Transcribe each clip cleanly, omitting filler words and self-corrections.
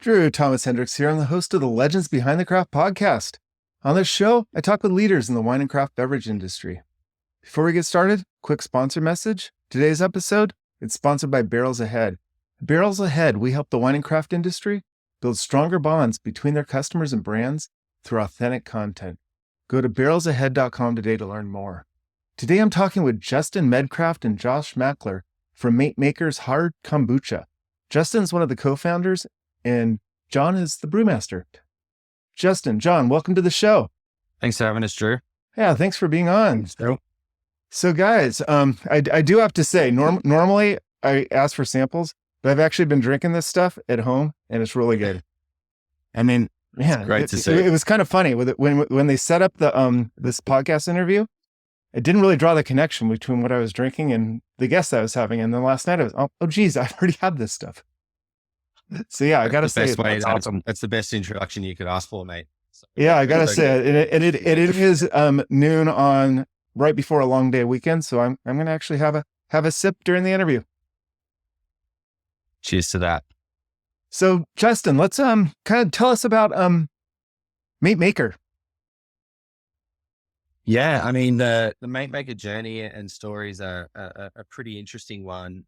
Drew Thomas Hendricks here. I'm the host of the Legends Behind the Craft podcast. On this show, I talk with leaders in the wine and craft beverage industry. Before we get started, quick sponsor message. Today's episode, it's sponsored by Barrels Ahead. At Barrels Ahead, we help the wine and craft industry build stronger bonds between their customers and brands through authentic content. Go to barrelsahead.com today to learn more. Today, I'm talking with Justin Medcraft and Josh Makler from Maker's Hard Kombucha. Justin's one of the co-founders, and John is the brewmaster. Justin, John, welcome to the show. Thanks for having us, Drew. Yeah, thanks for being on. So guys, I do have to say, normally I ask for samples, but I've actually been drinking this stuff at home, and it's really good. I mean, man, great to see. It was kind of funny with it, when they set up the this podcast interview. It didn't really draw the connection between what I was drinking and the guests I was having. And then last night I was, oh geez, I've already had this stuff. So yeah, I got to say, that's awesome. That's the best introduction you could ask for, mate. So, yeah, I got to say, it is noon on right before a long day weekend. So I'm going to actually have a sip during the interview. Cheers to that. So Justin, let's kind of tell us about Maker. Yeah, I mean the Maker journey and stories are a pretty interesting one.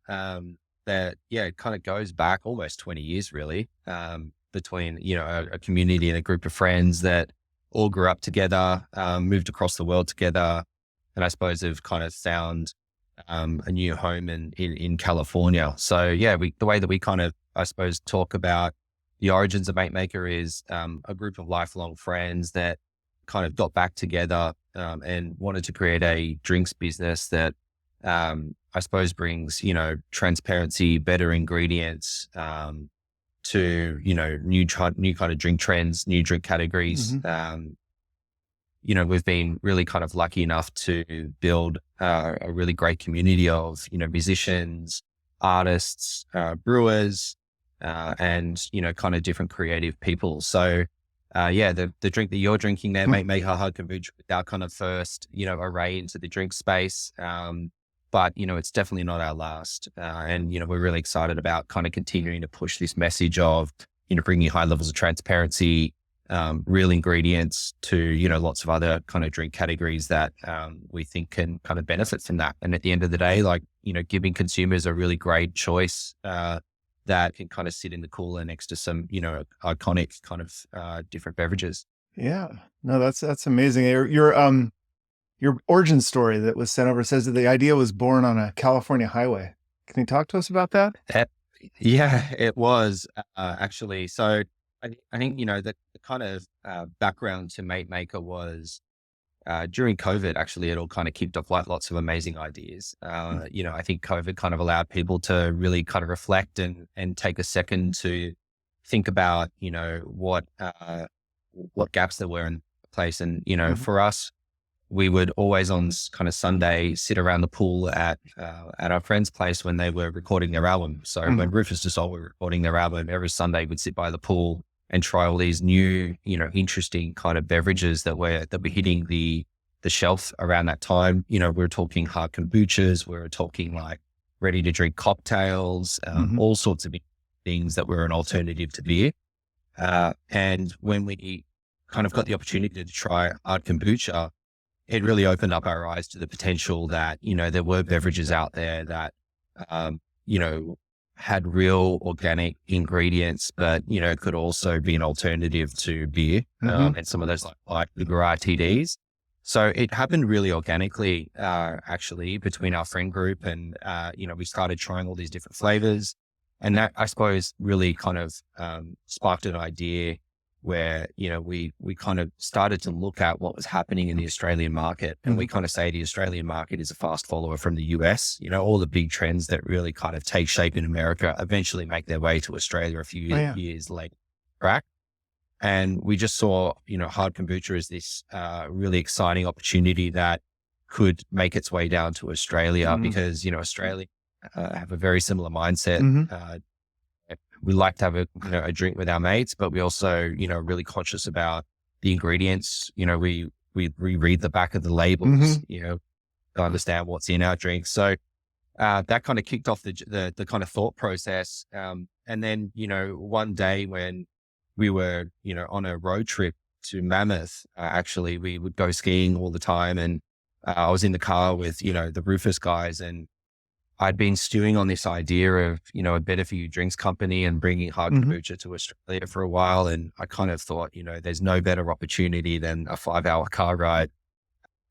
That it kind of goes back almost 20 years really, between, a community and a group of friends that all grew up together, moved across the world together. And I suppose have kind of found, a new home in California. So the way that we kind of, I suppose, talk about the origins of Maker is, a group of lifelong friends that kind of got back together, and wanted to create a drinks business that, I suppose brings, transparency, better ingredients, to, new kind of drink trends, new drink categories. Mm-hmm. We've been really kind of lucky enough to build a really great community of, musicians, artists, brewers, and, kind of different creative people. So, the drink that you're drinking there, Maker Hard Kombucha, our kind of first, array into the drink space. But, it's definitely not our last. And, we're really excited about kind of continuing to push this message of, bringing high levels of transparency, real ingredients to, lots of other kind of drink categories that we think can kind of benefit from that. And at the end of the day, giving consumers a really great choice that can kind of sit in the cooler next to some, iconic kind of different beverages. Yeah, no, that's amazing. Your origin story that was sent over says that the idea was born on a California highway. Can you talk to us about that? Yeah, it was actually. So I think, the kind of background to Maker was during COVID, actually, it all kind of kicked off lots of amazing ideas. I think COVID kind of allowed people to really kind of reflect and take a second to think about, what gaps there were in place. And, for us, we would always on kind of Sunday sit around the pool at our friend's place when they were recording their album. So when Rufus DeSol were recording their album, every Sunday we'd sit by the pool and try all these new, interesting kind of beverages that were hitting the shelf around that time. We're talking hard kombuchas, we're talking like ready to drink cocktails, all sorts of things that were an alternative to beer. And when we kind of got the opportunity to try hard kombucha, it really opened up our eyes to the potential that, there were beverages out there that, had real organic ingredients, but, could also be an alternative to beer, and some of those like the RTDs. So it happened really organically, actually between our friend group and, we started trying all these different flavors, and that I suppose really kind of, sparked an idea where, we kind of started to look at what was happening in the Australian market. And we kind of say the Australian market is a fast follower from the US. All the big trends that really kind of take shape in America eventually make their way to Australia a few years later. Correct? And we just saw, hard kombucha as this really exciting opportunity that could make its way down to Australia because, Australia have a very similar mindset. We like to have a drink with our mates, but we also, really conscious about the ingredients. We read the back of the labels, to understand what's in our drinks. So that kind of kicked off the kind of thought process. And And then, one day when we were, on a road trip to Mammoth, actually, we would go skiing all the time. And I was in the car with, the Rufus guys, and I'd been stewing on this idea of, a better for you drinks company and bringing hard kombucha to Australia for a while. And I kind of thought, there's no better opportunity than a 5-hour car ride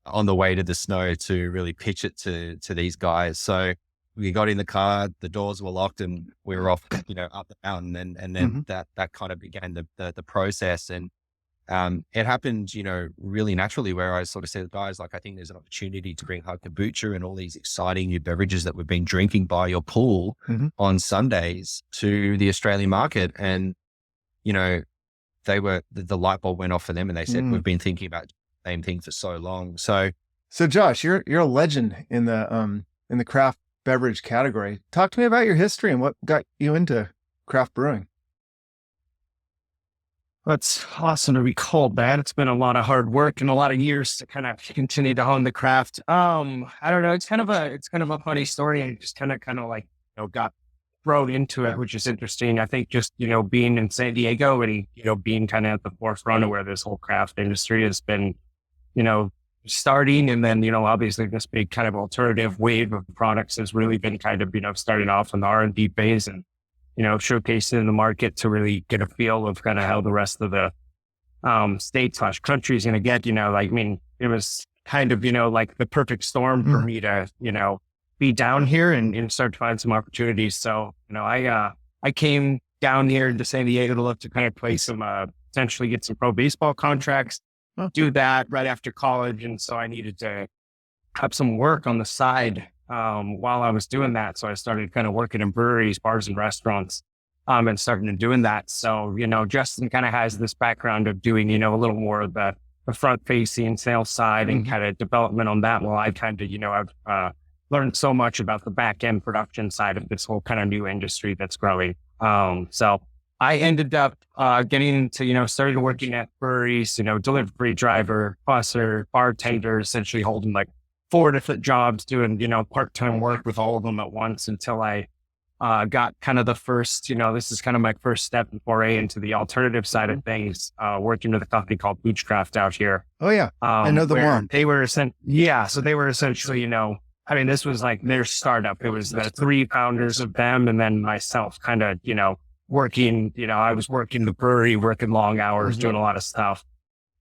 on the way to the snow to really pitch it to these guys. So we got in the car, the doors were locked, and we were off, up the mountain. And then that kind of began the process. And it happened, really naturally, where I sort of said, guys, like, I think there's an opportunity to bring hard kombucha and all these exciting new beverages that we've been drinking by your pool on Sundays to the Australian market. And, they were, the light bulb went off for them, and they said, we've been thinking about the same thing for so long. So Josh, you're a legend in the craft beverage category. Talk to me about your history and what got you into craft brewing. That's awesome to be called that. It's been a lot of hard work and a lot of years to kind of continue to hone the craft. I don't know. It's kind of a funny story. I just kind of like, got thrown into it, which is interesting. I think just, being in San Diego and, being kind of at the forefront of where this whole craft industry has been, starting. And then, obviously this big kind of alternative wave of products has really been kind of, starting off in the R&D phase and, showcasing in the market to really get a feel of kind of how the rest of the state/country is going to get, it was kind of, like the perfect storm for me to, be down here and start to find some opportunities. So, I came down here to San Diego to look to kind of play some, potentially get some pro baseball contracts, do that right after college. And so I needed to have some work on the side while I was doing that. So I started kind of working in breweries, bars and restaurants, and starting doing that. So, Justin kind of has this background of doing, a little more of the front facing sales side and kind of development on that. Well, I kind of, I've learned so much about the back end production side of this whole kind of new industry that's growing. So I ended up getting into, started working at breweries, delivery driver, busser, bartender, essentially holding like 4 different jobs, doing, part-time work with all of them at once until I got kind of the first, this is kind of my first step and foray into the alternative side of things, working with a company called Bootstrapped out here. Oh yeah. I know the one. They were so they were essentially, this was like their startup. It was the 3 founders of them and then myself kind of, working, I was working the brewery, working long hours, doing a lot of stuff.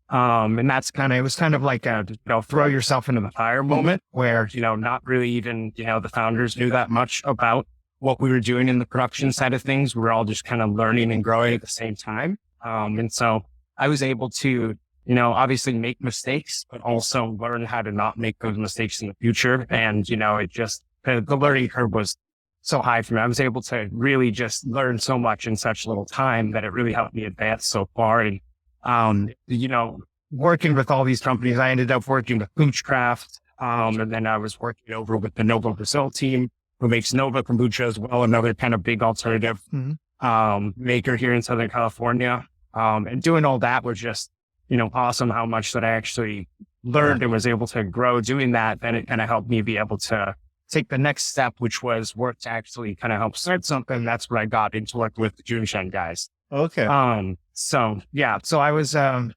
And it was kind of like a, throw yourself into the fire moment where, not really even, the founders knew that much about what we were doing in the production side of things. We were all just kind of learning and growing at the same time. And so I was able to, obviously make mistakes, but also learn how to not make those mistakes in the future. And, it just, the learning curve was so high for me. I was able to really just learn so much in such little time that it really helped me advance so far. And, working with all these companies, I ended up working with Bootstrapped. And then I was working over with the Nova Brazil team, who makes Nova Kombucha as well, another kind of big alternative maker here in Southern California. And doing all that was just, awesome how much that I actually learned and was able to grow doing that. Then it kind of helped me be able to take the next step, which was work to actually kind of help start something. That's where I got into work with the Juneshine guys. Okay. So I was a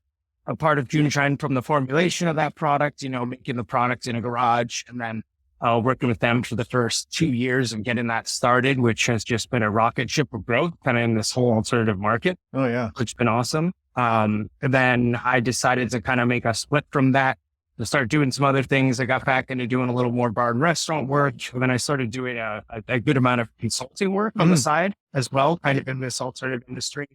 part of Juneshine from the formulation of that product, making the product in a garage, and then working with them for the first 2 years and getting that started, which has just been a rocket ship of growth kind of in this whole alternative market. Oh yeah. Which has been awesome. And then I decided to kind of make a split from that to start doing some other things. I got back into doing a little more bar and restaurant work. And then I started doing a good amount of consulting work on the side as well, kind of in this alternative industry.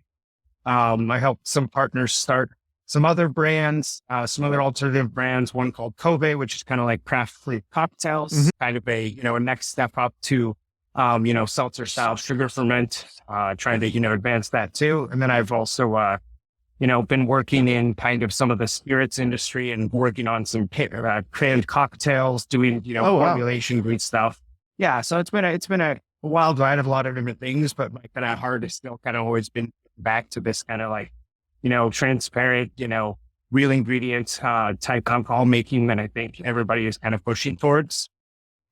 I helped some partners start some other brands, some other alternative brands, one called Kobe, which is kind of like craft-free cocktails, kind of a next step up to, seltzer style sugar ferment, trying to, advance that too. And then I've also, been working in kind of some of the spirits industry and working on some canned cocktails, doing, formulation, great stuff. Yeah. So it's been a wild ride of a lot of different things, but my kind of heart has still kind of always been back to this kind of like, transparent, real ingredients, type alcohol making that I think everybody is kind of pushing towards.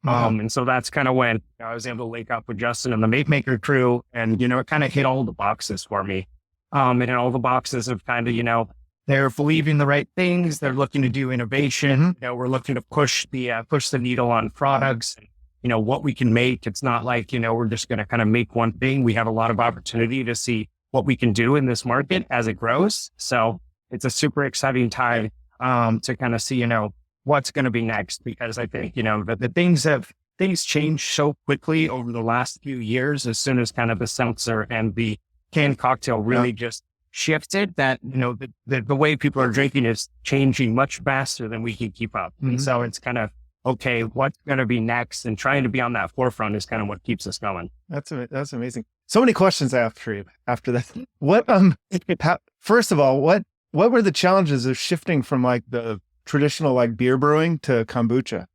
And so that's kind of when I was able to link up with Justin and the Maker crew, and, it kind of hit all the boxes for me. And in all the boxes of kind of, they're believing the right things. They're looking to do innovation. We're looking to push the needle on products, what we can make. It's not like, we're just going to kind of make one thing. We have a lot of opportunity to see what we can do in this market as it grows. So it's a super exciting time to kind of see, what's going to be next, because I think, the things change so quickly over the last few years, as soon as kind of the seltzer and the canned cocktail really just shifted, that, the way people are drinking is changing much faster than we can keep up. And so it's kind of, okay, what's going to be next, and trying to be on that forefront is kind of what keeps us going. That's amazing. So many questions I have for you after that. What, first of all, what were the challenges of shifting from like the traditional like beer brewing to kombucha?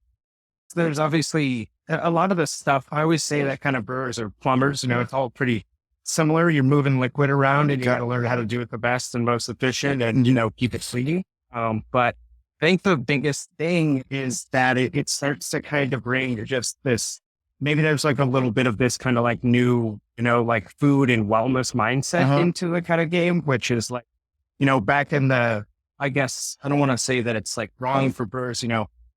There's obviously a lot of the stuff. I always say that kind of brewers are plumbers, it's all pretty similar. You're moving liquid around, and you got to learn how to do it the best and most efficient, and, keep it clean. But I think the biggest thing is that it starts to kind of bring just this, maybe there's like a little bit of this kind of like new, like food and wellness mindset into the kind of game, which is like, back in I guess I don't want to say that it's like wrong for brewers,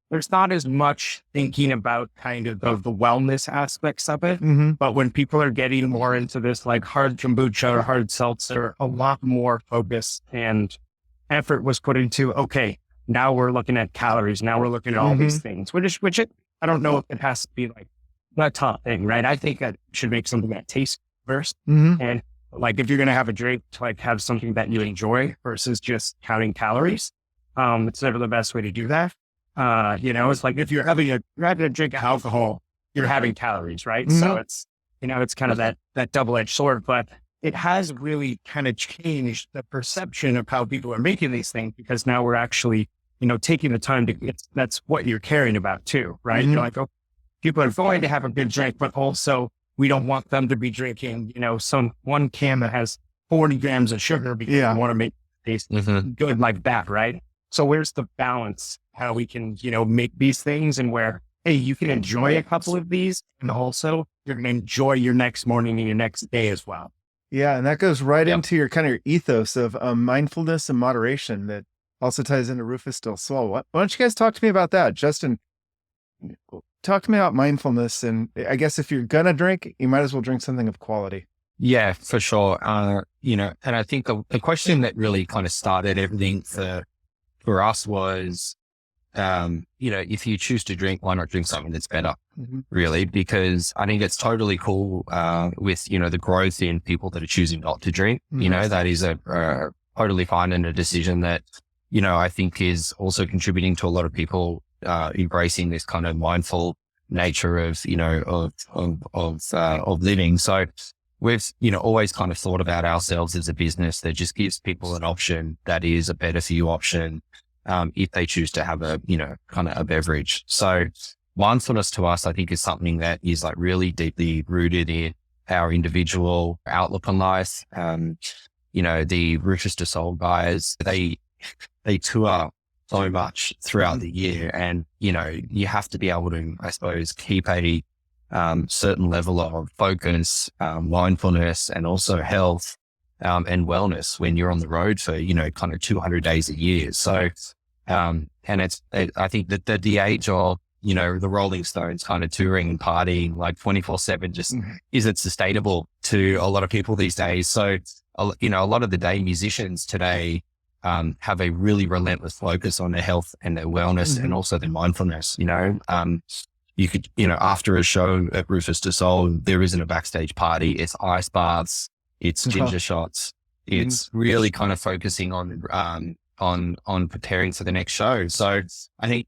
there's not as much thinking about kind of the wellness aspects of it. But when people are getting more into this like hard kombucha or hard seltzer, a lot more focus and effort was put into, okay, now we're looking at calories. Now we're looking at all these things, which I don't know if it has to be like the top thing, right? I think that should make something that tastes first. And like, if you're going to have a drink, to like have something that you enjoy versus just counting calories. It's never the best way to do that. It's like if you're having a drink of alcohol, you're having calories, right? So it's, it's kind of that double-edged sword, but it has really kind of changed the perception of how people are making these things, because now we're actually, taking the time that's what you're caring about too, right? You're like, oh, people are going to have a good drink, but also we don't want them to be drinking, some one can that has 40 grams of sugar, because we want to make it taste good like that, right? So where's the balance? How we can, make these things, and where, hey, you can enjoy a couple of these, and also you're going to enjoy your next morning and your next day as well. Yeah. And that goes right into your kind of your ethos of mindfulness and moderation that also ties into Rufus Still Swell. Why don't you guys talk to me about that? Justin, talk to me about mindfulness. And I guess if you're going to drink, you might as well drink something of quality. Yeah, for sure. And I think the question that really kind of started everything for us was, if you choose to drink, why not drink something that's better, really? Because I think it's totally cool with, the growth in people that are choosing not to drink. That is a totally fine, and a decision that, I think is also contributing to a lot of people embracing this kind of mindful nature of, of living. So we've, always kind of thought about ourselves as a business that just gives people an option that is a better for you option. If they choose to have a, kind of a beverage. So mindfulness to us, I think, is something that is like really deeply rooted in our individual outlook on life. The Rufus Still Swell guys, they tour so much throughout the year, and, you have to be able to, I suppose, keep a certain level of focus, mindfulness, and also health, and wellness when you're on the road for, kind of 200 days a year. So, and I think that the age of, the Rolling Stones kind of touring and partying like 24/7 just isn't sustainable to a lot of people these days. So, a lot of the day musicians today, have a really relentless focus on their health and their wellness, and also their mindfulness. You could, after a show at Rufus Still Swell, there isn't a backstage party. It's ice baths, it's ginger shots. It's really kind of focusing on preparing for the next show. So I think,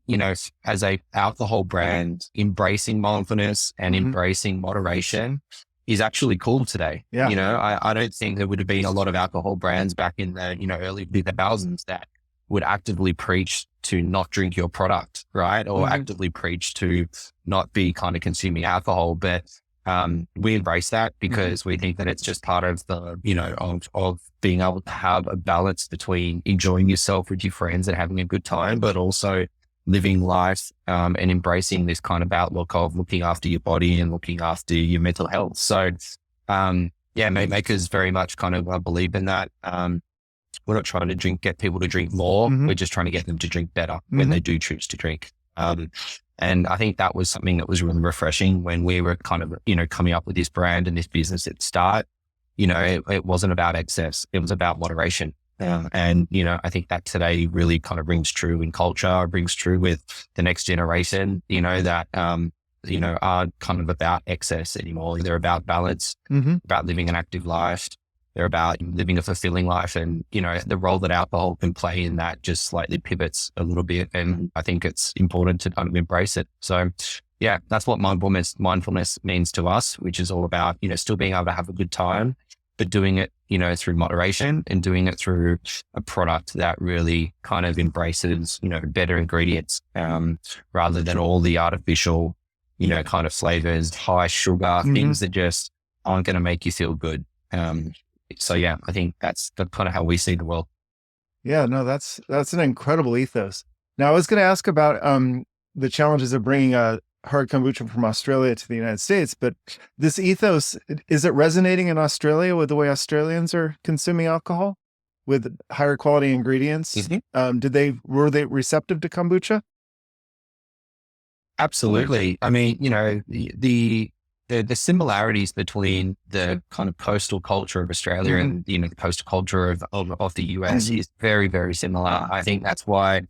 as a alcohol brand, embracing mindfulness and embracing moderation is actually cool today. Yeah. I don't think there would have been a lot of alcohol brands back in the, early 2000s that would actively preach to not drink your product, right? Or actively preach to not be kind of consuming alcohol. But we embrace that because we think that it's just part of the, of being able to have a balance between enjoying yourself with your friends and having a good time, but also living life, and embracing this kind of outlook of looking after your body and looking after your mental health. So, Makers very much kind of believe in that. We're not trying to get people to drink more. We're just trying to get them to drink better when they do choose to drink. And I think that was something that was really refreshing when we were kind of, coming up with this brand and this business at the start. It wasn't about excess. It was about moderation. And, I think that today really kind of rings true in culture, rings true with the next generation, that, aren't kind of about excess anymore. They're about balance, about living an active life. They're about living a fulfilling life. And, the role that alcohol can play in that just slightly pivots a little bit. And I think it's important to kind of embrace it. So yeah, that's what mindfulness means to us, which is all about, still being able to have a good time, but doing it, through moderation and doing it through a product that really kind of embraces, better ingredients, rather than all the artificial, kind of flavors, high sugar, things that just aren't going to make you feel good. So yeah, I think that's kind of how we see the world. Yeah, no, that's an incredible ethos. Now I was going to ask about, the challenges of bringing a hard kombucha from Australia to the United States, but this ethos, is it resonating in Australia with the way Australians are consuming alcohol with higher quality ingredients? Were they receptive to kombucha? Absolutely. I mean, the similarities between the kind of coastal culture of Australia and, the coastal culture of the US is very, very similar. I think that's why,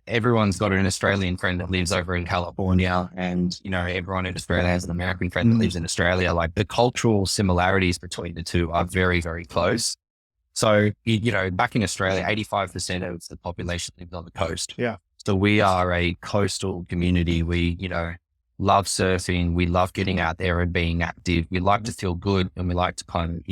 everyone's got an Australian friend that lives over in California, and, everyone in Australia has an American friend that lives in Australia. Like, the cultural similarities between the two are very, very close. So, back in Australia, 85% of the population lives on the coast. Yeah. So we are a coastal community. We, love surfing. We love getting out there and being active. We like to feel good, and we like to kind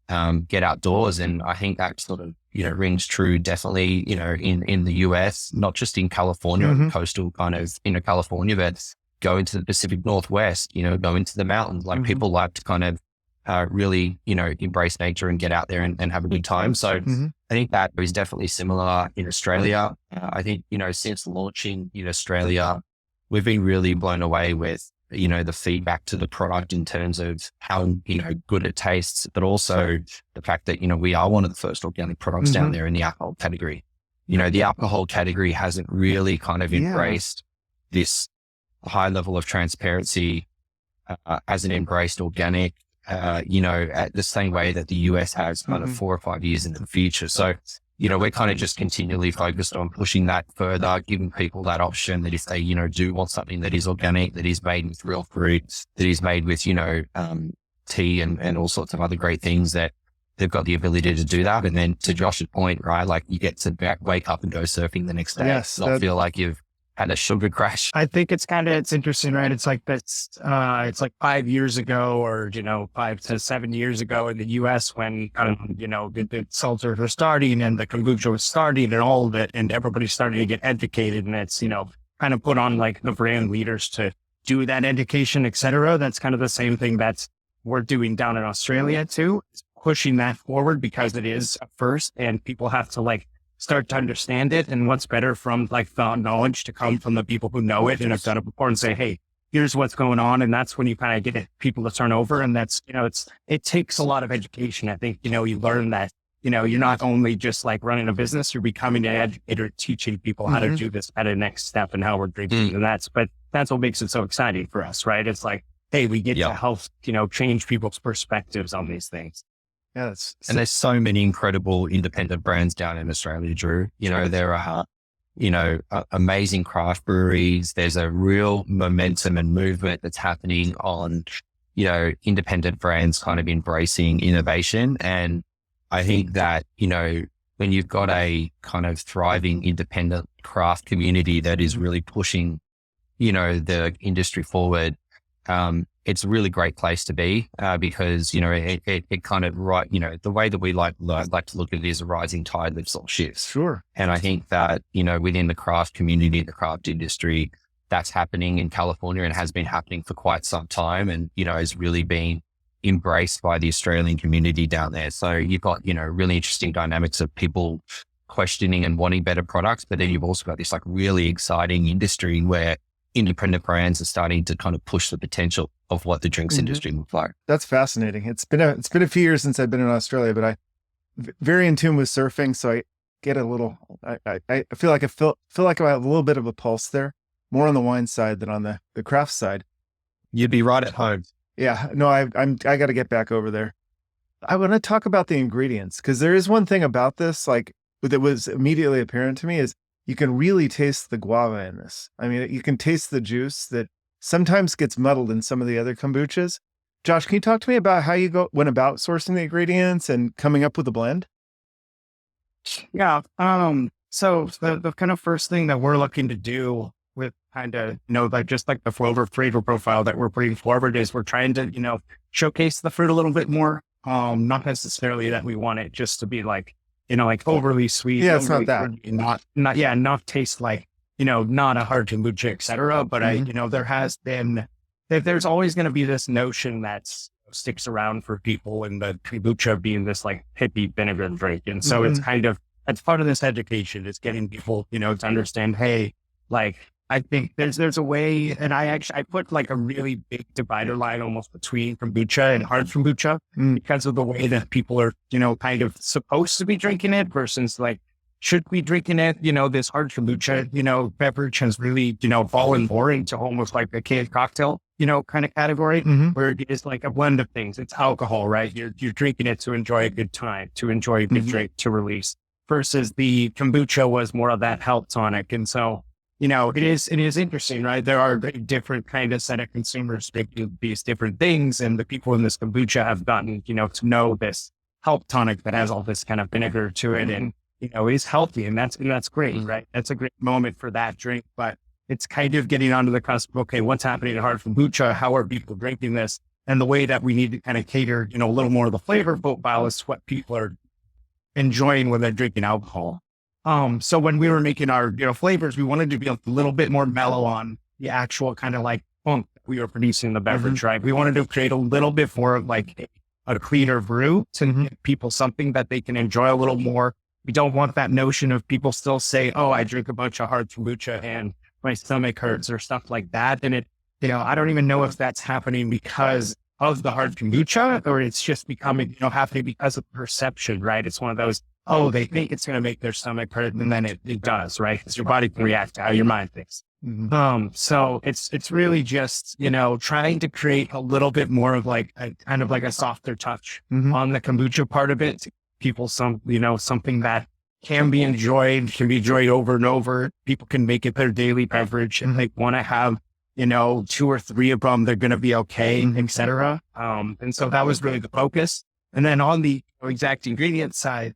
of, get outdoors. And I think that sort of, rings true definitely, in the US, not just in California, coastal kind of, California, but go into the Pacific Northwest, go into the mountains. Like, people like to kind of, really, embrace nature and get out there and have a good time. So I think that is definitely similar in Australia. I think, since launching in Australia, we've been really blown away with, the feedback to the product in terms of how, good it tastes, but also the fact that, we are one of the first organic products down there in the alcohol category. The alcohol category hasn't really kind of embraced this high level of transparency, hasn't embraced organic, at the same way that the US has kind of 4 or 5 years in the future. So, we're kind of just continually focused on pushing that further, giving people that option that if they, do want something that is organic, that is made with real fruits, that is made with, tea and all sorts of other great things, that they've got the ability to do that. And then to Josh's point, right, like, you get to wake up and go surfing the next day. Yes, not feel like you've had a sugar crash. I think it's interesting, right? It's like that's, it's like 5 years ago, or, 5 to 7 years ago in the US, when, the seltzers were starting and the kombucha was starting and all of it, and everybody's starting to get educated, and it's, kind of put on like the brand leaders to do that education, et cetera. That's kind of the same thing that we're doing down in Australia too, pushing that forward, because it is a first and people have to like start to understand it. And what's better from like the knowledge to come from the people who know it and have done it before, and say, hey, here's what's going on. And that's when you kind of get people to turn over. And that's, it takes a lot of education. I think, you learn that, you're not only just like running a business, you're becoming an educator, teaching people how to do this at a next step and how we're drinking. And that's what makes it so exciting for us, right? It's like, hey, we get to help, change people's perspectives on these things. Yeah. And there's so many incredible independent brands down in Australia, Drew. There are, amazing craft breweries. There's a real momentum and movement that's happening on, independent brands kind of embracing innovation. And I think that, when you've got a kind of thriving independent craft community that is really pushing, the industry forward, it's a really great place to be, because, it kind of the way that we like to look at it is a rising tide lifts all ships. Sure. And I think that, within the craft community, the craft industry, that's happening in California and has been happening for quite some time, and, has really been embraced by the Australian community down there. So you've got, really interesting dynamics of people questioning and wanting better products. But then you've also got this like really exciting industry where independent brands are starting to kind of push the potential of what the drinks industry looks like. That's fascinating. It's been a few years since I've been in Australia, but very in tune with surfing. So I get a little, I feel like I have a little bit of a pulse there, more on the wine side than on the craft side. You'd be right at home. Yeah, no, I got to get back over there. I want to talk about the ingredients, because there is one thing about this, like that was immediately apparent to me, is you can really taste the guava in this. I mean, you can taste the juice that sometimes gets muddled in some of the other kombuchas. Josh, can you talk to me about how you went about sourcing the ingredients and coming up with the blend? Yeah. So the kind of first thing that we're looking to do with kind of, like just like the flavor profile that we're putting forward is we're trying to, showcase the fruit a little bit more. Not necessarily that we want it just to be like, like overly sweet. Yeah, it's not that. Not taste like, not a hard kombucha, et cetera. But there's always going to be this notion that sticks around for people, and the kombucha being this like hippie vinegar drink. And so it's part of this education. It's getting people, to understand, hey, like, I think there's a way, and I put like a really big divider line almost between kombucha and hard kombucha because of the way that people are, kind of supposed to be drinking it versus like, should we drinking it? This hard kombucha, beverage has really, fallen more into almost like a canned cocktail, kind of category where it is like a blend of things. It's alcohol, right? You're drinking it to enjoy a good time, to enjoy a good drink, to release, versus the kombucha was more of that health tonic. And so, it is interesting, right? There are different kind of set of consumers making these different things. And the people in this kombucha have gotten, to know this health tonic that has all this kind of vinegar to it and, is healthy. And that's great, right? That's a great moment for that drink, but it's kind of getting onto the cusp. Okay, what's happening in hard kombucha? How are people drinking this? And the way that we need to kind of cater, a little more of the flavor profile is what people are enjoying when they're drinking alcohol. So when we were making our, flavors, we wanted to be a little bit more mellow on the actual kind of like funk that we were producing the beverage, right? We wanted to create a little bit more of like a cleaner brew to give people something that they can enjoy a little more. We don't want that notion of people still say, oh, I drink a bunch of hard kombucha and my stomach hurts or stuff like that. And it, I don't even know if that's happening because of the hard kombucha or it's just becoming, happening because of perception, right? It's one of those, oh, they think it's going to make their stomach hurt, and then it does, right? Because your body can react to how your mind thinks. So it's really just, trying to create a little bit more of like a kind of like a softer touch on the kombucha part of it. People, something that can be enjoyed over and over. People can make it their daily beverage and they want to have, 2 or 3 of them, they're going to be okay, et cetera. And so that was really the focus. And then on the exact ingredient side,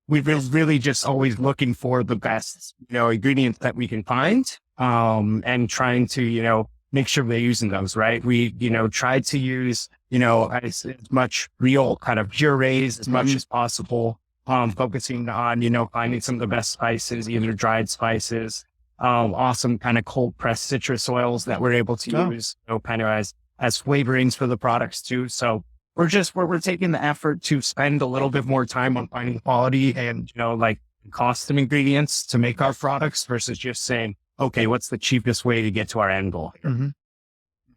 we've really just always looking for the best, ingredients that we can find, and trying to, make sure we're using those, right? We, try to use, as much real kind of purees as much as possible, focusing on, finding some of the best spices, either dried spices, awesome kind of cold pressed citrus oils that we're able to use, kind of as flavorings for the products too. So we're taking the effort to spend a little bit more time on finding quality and, like custom ingredients to make our products versus just saying, okay, what's the cheapest way to get to our end goal here?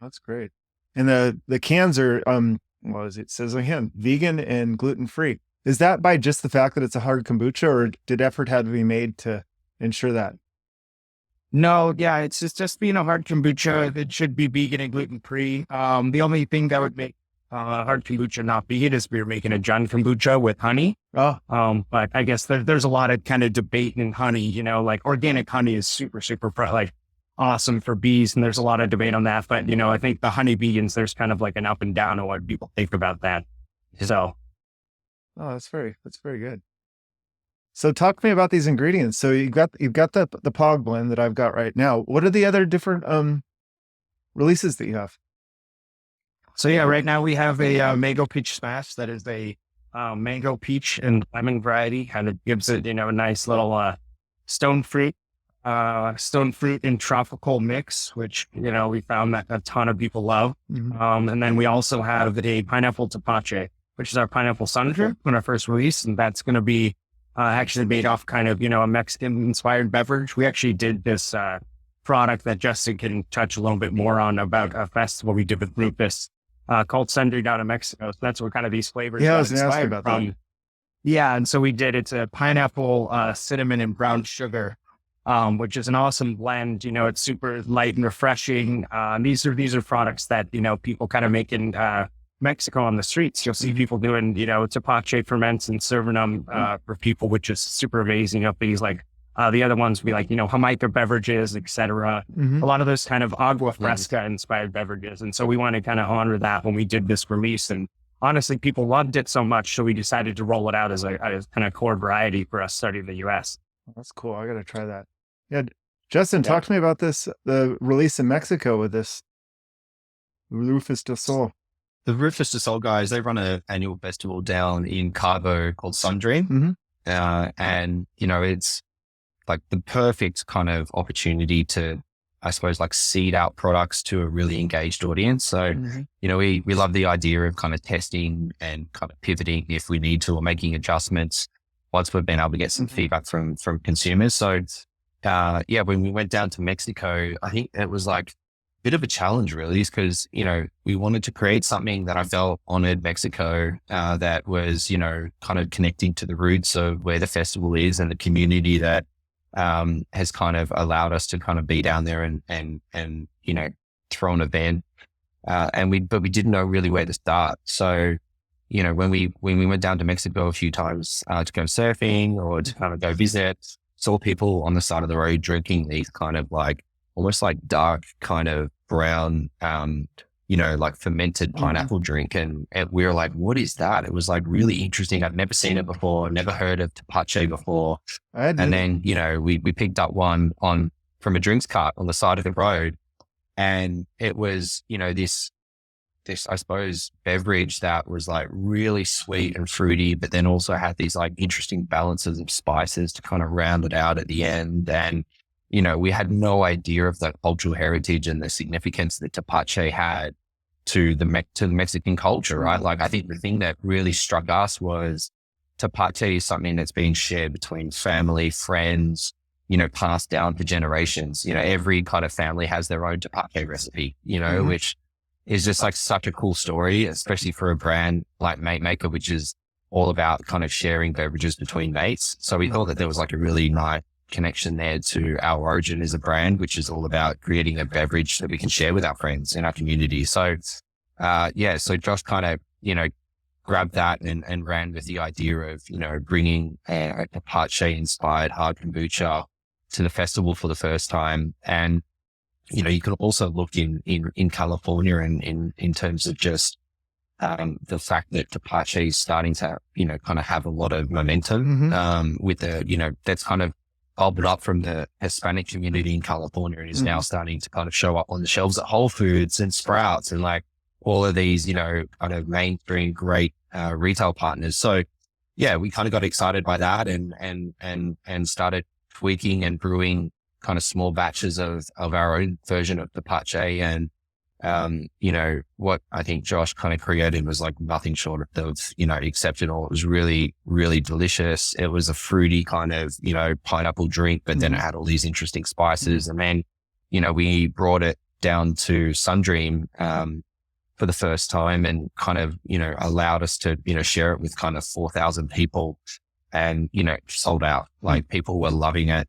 That's great. And the cans are, it says on here, vegan and gluten-free. Is that by just the fact that it's a hard kombucha, or did effort have to be made to ensure that? No, yeah, it's just being a hard kombucha. It should be vegan and gluten-free. The only thing that would make hard kombucha not vegan is we're making a John kombucha with honey. But I guess there's a lot of kind of debate in honey, like organic honey is super, super awesome for bees. And there's a lot of debate on that. But, I think the honey vegans, there's kind of like an up and down on what people think about that. So. Oh, that's very good. So talk to me about these ingredients. So you've got the Pog blend that I've got right now. What are the other different releases that you have? So yeah, right now we have a mango peach smash that is a mango peach and lemon variety, and it gives it a nice little stone fruit and tropical mix, which we found that a ton of people love. And then we also have a pineapple tepache, which is our pineapple sunder on our first release, and that's going to be actually made off kind of, a Mexican inspired beverage. We actually did this product that Justin can touch a little bit more on about a festival we did with Rufus called Sundry down in Mexico. So that's where kind of these flavors Yeah, I got was going to ask you inspired about that. from. Yeah, and so we did. It's a pineapple, cinnamon, and brown sugar, which is an awesome blend. It's super light and refreshing. These are products that people kind of make in Mexico on the streets. You'll see people doing tepache ferments and serving them for people, which is super amazing. Things like the other ones would be like Jamaica beverages, etc. A lot of those kind of agua fresca inspired beverages, and so we want to kind of honor that when we did this release. And honestly, people loved it so much, so we decided to roll it out as a kind of core variety for us starting in the U.S. That's cool. I got to try that. Yeah. Justin, talk to me about the release in Mexico with this Rufus del Sol. The Rufus del Sol guys, they run an annual festival down in Cabo called Sundream. And, it's like the perfect kind of opportunity to, I suppose, like seed out products to a really engaged audience. So, we love the idea of kind of testing and kind of pivoting if we need to, or making adjustments once we've been able to get some feedback from consumers. So, when we went down to Mexico, I think it was like a bit of a challenge really, because, we wanted to create something that I felt honored Mexico, that was, kind of connecting to the roots of where the festival is and the community that has kind of allowed us to kind of be down there and throw an event. But we didn't know really where to start. So, when we went down to Mexico a few times to go surfing or to kind of go visit, saw people on the side of the road drinking these kind of like almost like dark kind of brown, like fermented pineapple drink. And we were like, what is that? It was like really interesting. I'd never seen it before, never heard of tepache before. And then, we picked up one from a drinks cart on the side of the road. And it was, this, I suppose, beverage that was like really sweet and fruity, but then also had these like interesting balances of spices to kind of round it out at the end. And, we had no idea of the cultural heritage and the significance that tepache had to the Mexican culture, right? Like, I think the thing that really struck us was tepache is something that's been shared between family, friends, passed down for generations. Every kind of family has their own tepache recipe, which is just like such a cool story, especially for a brand like Maker, which is all about kind of sharing beverages between mates. So we thought that there was like a really nice connection there to our origin as a brand, which is all about creating a beverage that we can share with our friends in our community. So, so Josh kind of, grabbed that and ran with the idea of, bringing a tepache inspired hard kombucha to the festival for the first time. And, you can also look in California and in terms of just, the fact that tepache is starting to, kind of have a lot of momentum, with the, that's kind of bubbled up from the Hispanic community in California and is now starting to kind of show up on the shelves at Whole Foods and Sprouts and like all of these, kind of mainstream great retail partners. So we kind of got excited by that and started tweaking and brewing kind of small batches of our own version of tepache. And, what I think Josh kind of created was like nothing short of, exceptional. It was really, really delicious. It was a fruity kind of, pineapple drink, but then it had all these interesting spices. And then, we brought it down to Sundream, for the first time and kind of, allowed us to, share it with kind of 4,000 people and, sold out. Like people were loving it.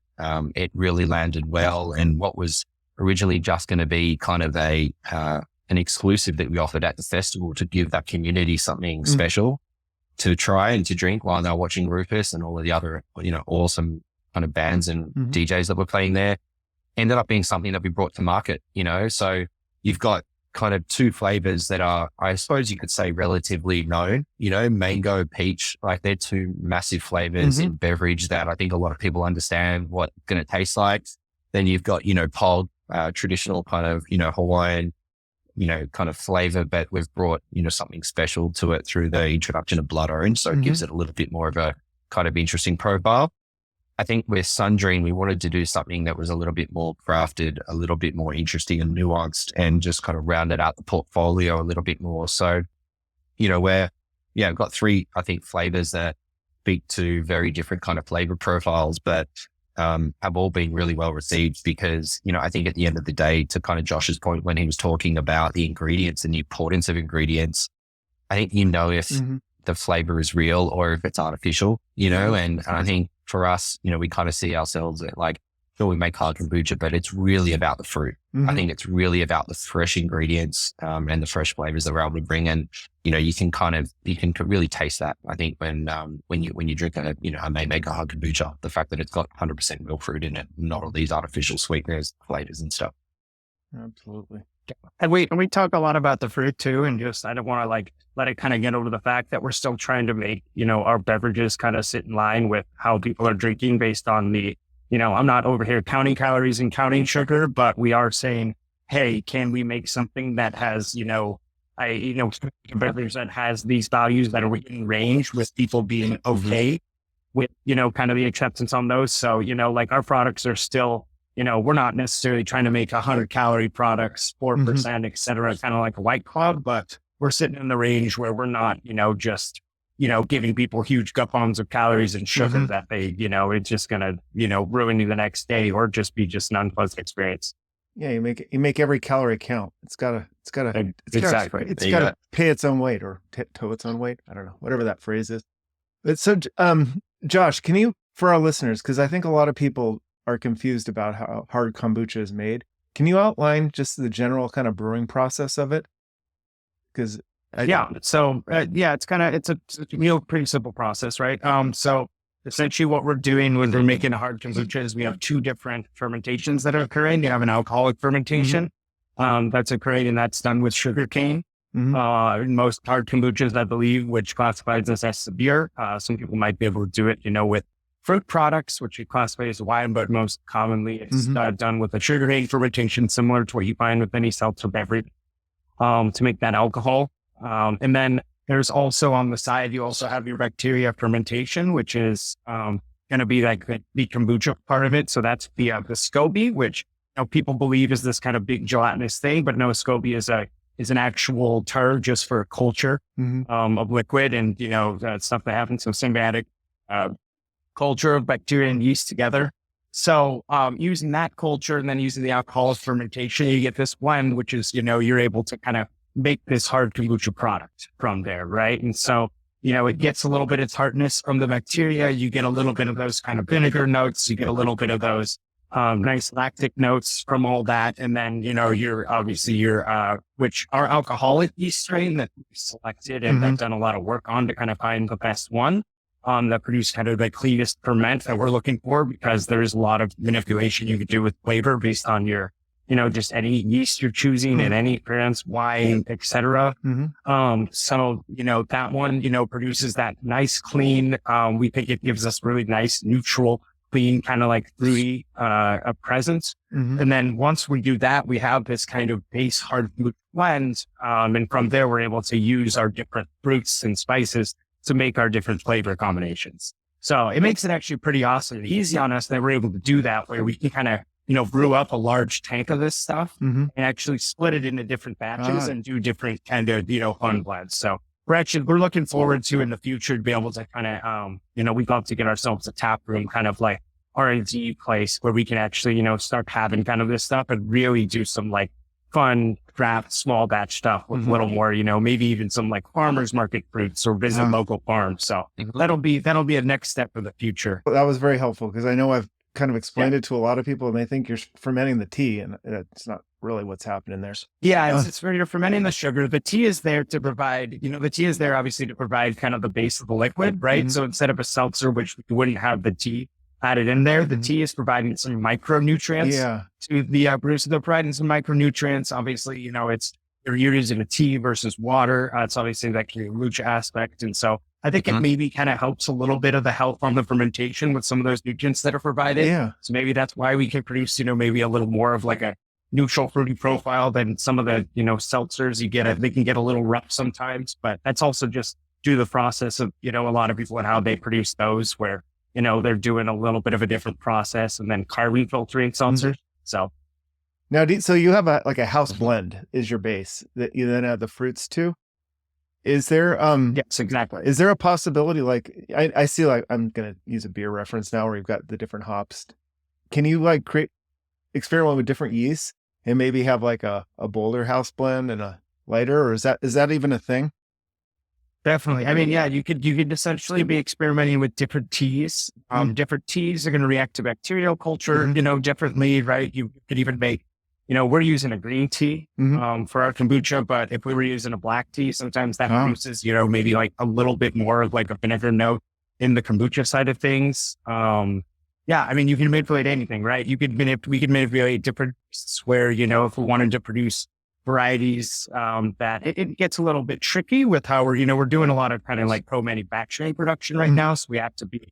It really landed well. And what was originally just going to be kind of an exclusive that we offered at the festival to give that community something special to try and to drink while they're watching Rufus and all of the other, awesome kind of bands and DJs that were playing there, ended up being something that we brought to market, so you've got kind of two flavors that are, I suppose you could say, relatively known, mango, peach, like they're two massive flavors in beverage that I think a lot of people understand what it's going to taste like. Then you've got, pog, traditional kind of, Hawaiian, kind of flavor, but we've brought, something special to it through the introduction of blood orange. So it gives it a little bit more of a kind of interesting profile. I think with Sundream, we wanted to do something that was a little bit more crafted, a little bit more interesting and nuanced and just kind of rounded out the portfolio a little bit more. So, we've got three, I think, flavors that speak to very different kind of flavor profiles, but have all been really well received because, I think at the end of the day, to kind of Josh's point when he was talking about the ingredients and the importance of ingredients, I think if the flavor is real or if it's artificial, and I think for us, we kind of see ourselves at like, sure, we make hard kombucha, but it's really about the fruit. I think it's really about the fresh ingredients and the fresh flavors that we're able to bring in. You can really taste that. I think when you drink a Maker Hard Kombucha, the fact that it's got 100% real fruit in it, not all these artificial sweeteners, flavors and stuff. Absolutely. And we talk a lot about the fruit too, and just I don't want to let it kind of get over the fact that we're still trying to make our beverages kind of sit in line with how people are drinking based on the. I'm not over here counting calories and counting sugar, but we are saying, hey, can we make something that has, a beverage that has these values that are within range with people being okay with, kind of the acceptance on those. So, like our products are still, we're not necessarily trying to make 100-calorie products, 4%, et cetera, kind of like a White Claw, but we're sitting in the range where we're not, just giving people huge gut bombs of calories and sugar that they, it's just going to, ruin you the next day or just be just an unpleasant experience. Yeah. You make every calorie count. It's gotta pay its own weight or tow its own weight. I don't know, whatever that phrase is. But so, Josh, can you, for our listeners, cause I think a lot of people are confused about how hard kombucha is made. Can you outline just the general kind of brewing process of it? Cause it's a pretty simple process, right? So essentially what we're doing when we're making a hard kombucha is we have two different fermentations that are occurring. You have an alcoholic fermentation that's occurring, and that's done with sugarcane. In most hard kombuchas, I believe, which classifies this as severe. Some people might be able to do it, with fruit products, which we classify as wine, but most commonly it's done with a sugarcane fermentation, similar to what you find with any seltzer beverage, to make that alcohol. And then there's also on the side, you also have your bacteria fermentation, which is going to be like the kombucha part of it. So that's the SCOBY, which people believe is this kind of big gelatinous thing, but no, SCOBY is an actual term just for culture of liquid and that stuff that happens. So symbiotic culture of bacteria and yeast together. So using that culture and then using the alcoholic fermentation, you get this blend, which is you're able to kind of make this hard kombucha product from there, right? And so, it gets a little bit of tartness from the bacteria. You get a little bit of those kind of vinegar notes. You get a little bit of those nice lactic notes from all that. And then, which our alcoholic yeast strain that we selected and have done a lot of work on to kind of find the best one that produce kind of the cleanest ferment that we're looking for, because there's a lot of manipulation you could do with flavor based on your just any yeast you're choosing and any appearance, wine, et cetera. So, that one, produces that nice, clean, we think it gives us really nice, neutral, clean, kind of like fruity, presence. And then once we do that, we have this kind of base hard kombucha blend. And from there, we're able to use our different fruits and spices to make our different flavor combinations. So it makes it actually pretty awesome and easy on us that we're able to do that, where we can kind of brew up a large tank of this stuff and actually split it into different batches and do different kind of, fun blends. So we're looking forward to in the future to be able to kind of, we'd love to get ourselves a tap room kind of like R&D place where we can actually, start having kind of this stuff and really do some like fun craft, small batch stuff with a little more, maybe even some like farmers market fruits or visit local farms. So that'll be a next step for the future. That was very helpful because I know I've kind of explained it to a lot of people and they think you're fermenting the tea and it's not really what's happening there. Yeah, it's where you're fermenting the sugar. The tea is there to provide, the tea is there obviously to provide kind of the base of the liquid, right? So instead of a seltzer, which we wouldn't have the tea added in there, the tea is providing some micronutrients to the brews. So they're providing some micronutrients. Obviously, you're using a tea versus water. It's obviously that kombucha aspect. And so I think it maybe kind of helps a little bit of the help on the fermentation with some of those nutrients that are provided. Yeah. So maybe that's why we can produce, maybe a little more of like a neutral fruity profile than some of the, seltzers you get. They can get a little rough sometimes, but that's also just due to the process of, a lot of people and how they produce those where, they're doing a little bit of a different process and then carbon filtering seltzers. So now, so you have a house blend is your base that you then add the fruits to? Is there Yes, exactly. is there a possibility, like I see, like I'm gonna use a beer reference now where you've got the different hops. Can you like experiment with different yeasts and maybe have like a bolder house blend and a lighter, or is that even a thing? Definitely. I mean, yeah, you could essentially be experimenting with different teas. Different teas are going to react to bacterial culture, differently, right? You could even make, we're using a green tea for our kombucha, but if we were using a black tea, sometimes that produces, maybe like a little bit more of like a vinegar note in the kombucha side of things. Yeah, I mean, you can manipulate anything, right? We could manipulate different yeasts where, if we wanted to produce varieties, that it gets a little bit tricky with how we're doing a lot of kind of like co-manufacturing production right now. So we have to be,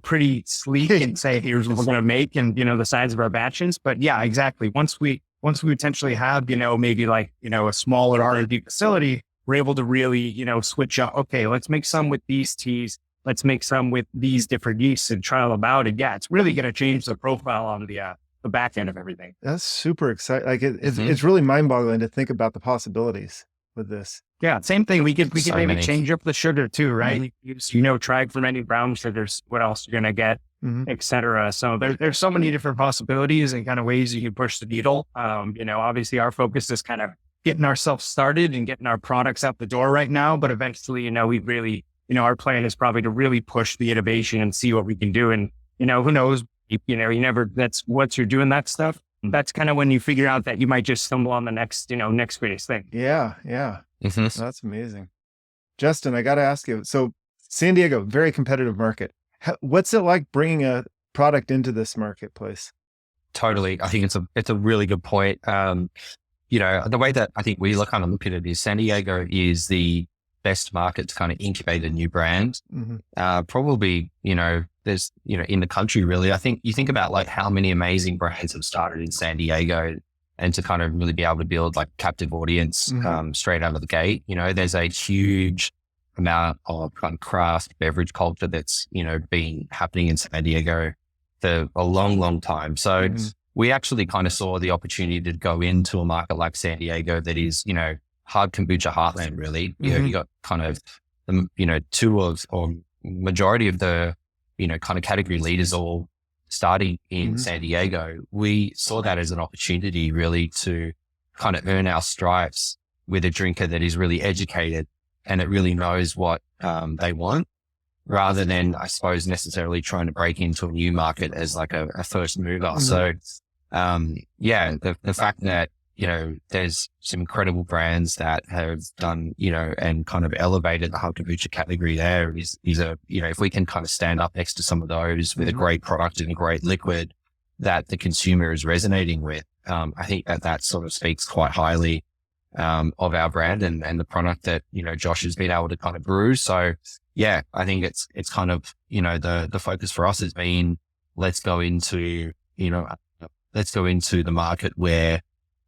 pretty sleek and say, here's what we're going to make and, the size of our batches. But yeah, exactly. Once we potentially have, maybe like, a smaller R&D facility, we're able to really, switch up. Okay, let's make some with these teas. Let's make some with these different yeasts and trial them out. And yeah, it's really going to change the profile on the back end of everything. That's super exciting. Like it's really mind boggling to think about the possibilities with this. Yeah. Same thing. We could maybe change up the sugar too, right? Use, try fermented brown sugars, what else you're going to get, et cetera. So there's so many different possibilities and kind of ways you can push the needle. Obviously our focus is kind of getting ourselves started and getting our products out the door right now. But eventually, we really, our plan is probably to really push the innovation and see what we can do. And, who knows, that's once you're doing that stuff, that's kind of when you figure out that you might just stumble on the next greatest thing. Yeah. Yeah. That's amazing. Justin, I got to ask you, so San Diego, very competitive market. What's it like bringing a product into this marketplace? Totally. I think it's a really good point. The way that I think we kind of look at it is San Diego is the best market to kind of incubate a new brand. Probably, there's, in the country really. I think you think about like how many amazing brands have started in San Diego and to kind of really be able to build like captive audience straight out of the gate. There's a huge amount of kind of craft beverage culture that's, been happening in San Diego for a long, long time. So we actually kind of saw the opportunity to go into a market like San Diego that is, hard kombucha heartland, really. You got kind of, two of, or majority of the, kind of category leaders all starting in San Diego. We saw that as an opportunity really to kind of earn our stripes with a drinker that is really educated and it really knows what they want, rather than, I suppose, necessarily trying to break into a new market as like a first mover. So, the fact that, there's some incredible brands that have done, and kind of elevated the hard kombucha category there is if we can kind of stand up next to some of those with a great product and a great liquid that the consumer is resonating with, I think that sort of speaks quite highly of our brand and the product that, Josh has been able to kind of brew. So yeah, I think it's kind of, the focus for us has been, let's go into the market where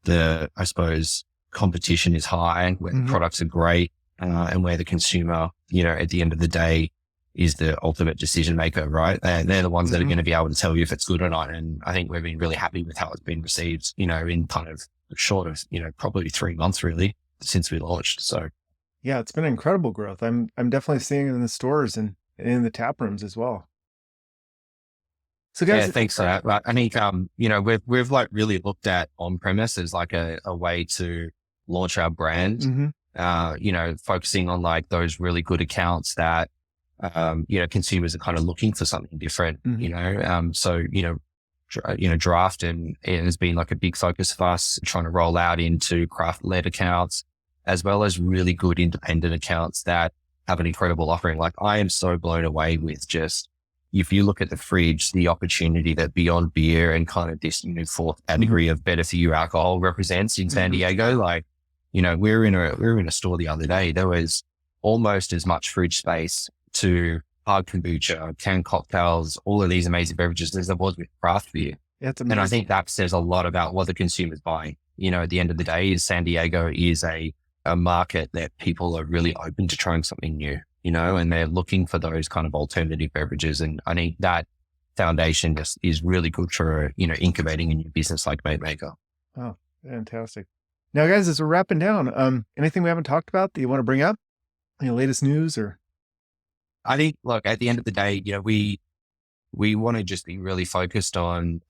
I suppose competition is high, where the products are great, and where the consumer, at the end of the day is the ultimate decision maker, right? And they're the ones that are going to be able to tell you if it's good or not. And I think we've been really happy with how it's been received, in kind of short of, probably 3 months really since we launched. So yeah, it's been incredible growth. I'm definitely seeing it in the stores and in the tap rooms as well. So guys, yeah, thanks for that. But I think, we've like really looked at on premise as like a way to launch our brand, focusing on like those really good accounts that, consumers are kind of looking for something different, draft and it has been like a big focus for us trying to roll out into craft led accounts as well as really good independent accounts that have an incredible offering. Like I am so blown away with just, if you look at the fridge, the opportunity that Beyond Beer and kind of this fourth category of better for you alcohol represents in San Diego. Like, we were in a store the other day. There was almost as much fridge space to hard kombucha, canned cocktails, all of these amazing beverages as there was with craft beer. Yeah, it's amazing. And I think that says a lot about what the consumer's buying. At the end of the day, San Diego is a market that people are really open to trying something new. And they're looking for those kind of alternative beverages. And I think that foundation just is really good for, incubating a new business like Maker. Oh, fantastic. Now, guys, as we're wrapping down, anything we haven't talked about that you want to bring up? Any latest news or? I think, look, at the end of the day, we want to just be really focused on,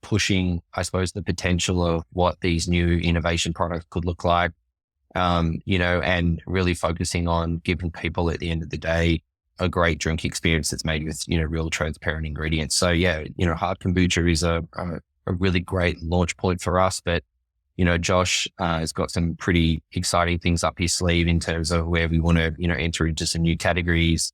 pushing, I suppose, the potential of what these new innovation products could look like, and really focusing on giving people at the end of the day a great drink experience that's made with, real transparent ingredients. So yeah, hard kombucha is a really great launch point for us, but Josh has got some pretty exciting things up his sleeve in terms of where we want to, enter into some new categories,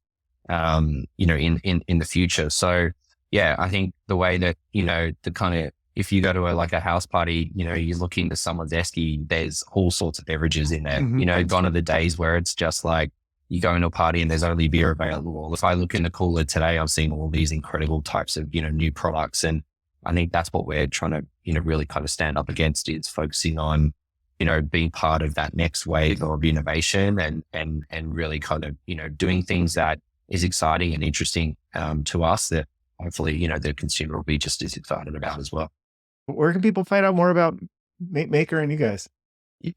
in the future. So yeah, I think the way that, the kind of, if you go to a house party, you look into someone's esky, there's all sorts of beverages in there. Mm-hmm. Gone are the days where it's just like you go into a party and there's only beer available. If I look in the cooler today, I'm seeing all these incredible types of, new products. And I think that's what we're trying to, really kind of stand up against, is focusing on, being part of that next wave of innovation and really kind of, doing things that is exciting and interesting to us that hopefully, the consumer will be just as excited about as well. Where can people find out more about Maker and you guys?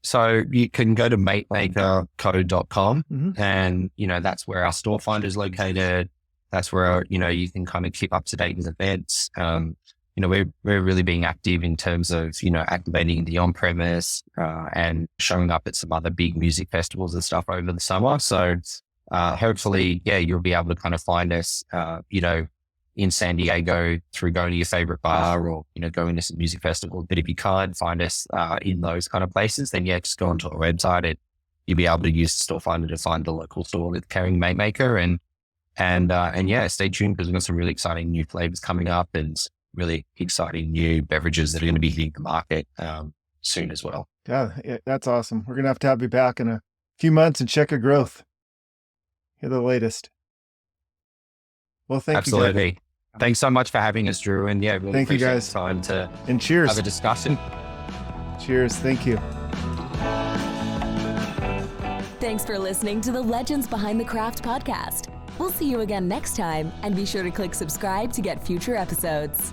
So you can go to makemakerco.com Mm-hmm. and, that's where our store finder is located. That's where, you can kind of keep up to date with events. We're really being active in terms of, activating the on-premise and showing up at some other big music festivals and stuff over the summer. So hopefully, yeah, you'll be able to kind of find us, in San Diego through going to your favorite bar or, going to some music festivals. But if you can't find us in those kind of places, then yeah, just go onto our website and you'll be able to use the store finder to find the local store that's carrying Maker. And yeah, stay tuned because we've got some really exciting new flavors coming up and really exciting new beverages that are going to be hitting the market soon as well. Yeah, that's awesome. We're going to have you back in a few months and check your growth. Hear the latest. Well, thank you. Absolutely. Thanks so much for having us, Drew. And yeah, really thank you guys. Time to and cheers. Have a discussion. Cheers. Thank you. Thanks for listening to the Legends Behind the Craft podcast. We'll see you again next time, and be sure to click subscribe to get future episodes.